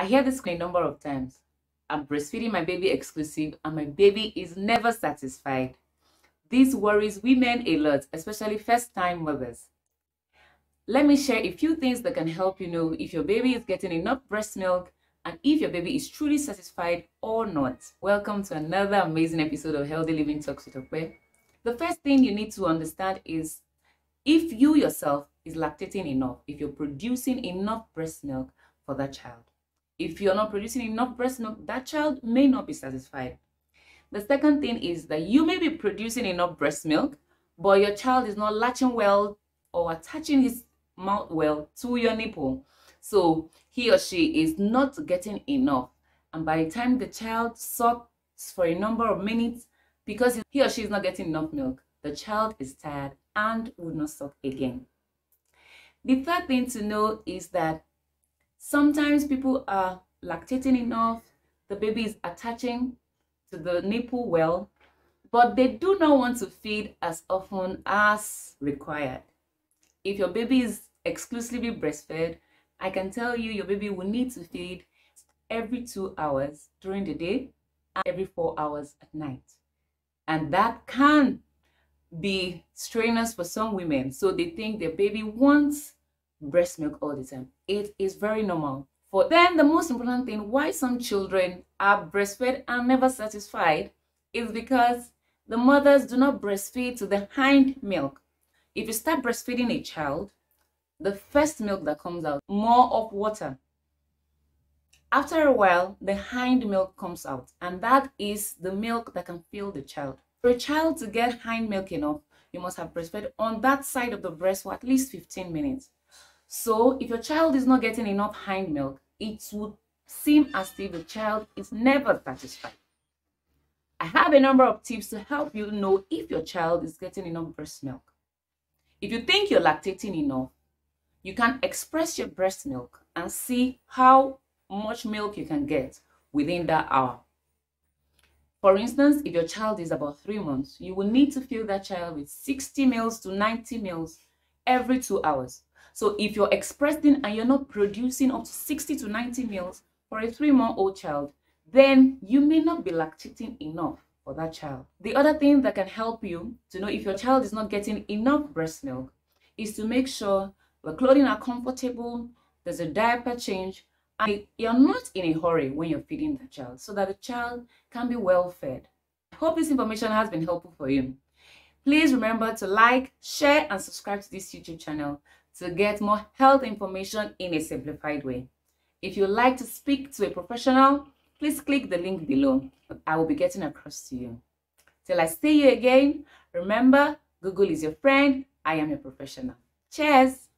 I hear this a number of times. I'm breastfeeding my baby exclusive and my baby is never satisfied. This worries women a lot, especially first-time mothers. Let me share a few things that can help you know if your baby is getting enough breast milk and if your baby is truly satisfied or not. Welcome to another amazing episode of Healthy Living Talks with Okwe. The first thing you need to understand is if you yourself is lactating enough, if you're producing enough breast milk for that child. If you're not producing enough breast milk, that child may not be satisfied. The second thing is that you may be producing enough breast milk, but your child is not latching well or attaching his mouth well to your nipple. So he or she is not getting enough. And by the time the child sucks for a number of minutes, because he or she is not getting enough milk, the child is tired and will not suck again. The third thing to know is that sometimes people are lactating enough, the baby is attaching to the nipple well, but they do not want to feed as often as required. If your baby is exclusively breastfed, I can tell you your baby will need to feed every 2 hours during the day and every 4 hours at night. And that can be strenuous for some women, so they think their baby wants breast milk all the time. It is very normal. For them, the most important thing why some children are breastfed and never satisfied is because the mothers do not breastfeed to the hind milk. If you start breastfeeding a child, the first milk that comes out, more of water. After a while, the hind milk comes out, and that is the milk that can fill the child. For a child to get hind milk enough, you must have breastfed on that side of the breast for at least 15 minutes. So if your child is not getting enough hind milk, it would seem as if the child is never satisfied. I have a number of tips to help you know if your child is getting enough breast milk. If you think you're lactating enough, you can express your breast milk and see how much milk you can get within that hour. For instance, if your child is about 3 months, you will need to fill that child with 60 ml to 90 ml every 2 hours. So if you're expressing and you're not producing up to 60 to 90 ml for a 3-month-old child, then you may not be lactating enough for that child. The other thing that can help you to know if your child is not getting enough breast milk is to make sure the clothing are comfortable, there's a diaper change, and you're not in a hurry when you're feeding the child so that the child can be well fed. I hope this information has been helpful for you. Please remember to like, share, and subscribe to this YouTube channel to get more health information in a simplified way. If you'd like to speak to a professional, please click the link below. I will be getting across to you. Till I see you again, remember, Google is your friend. I am a professional. Cheers!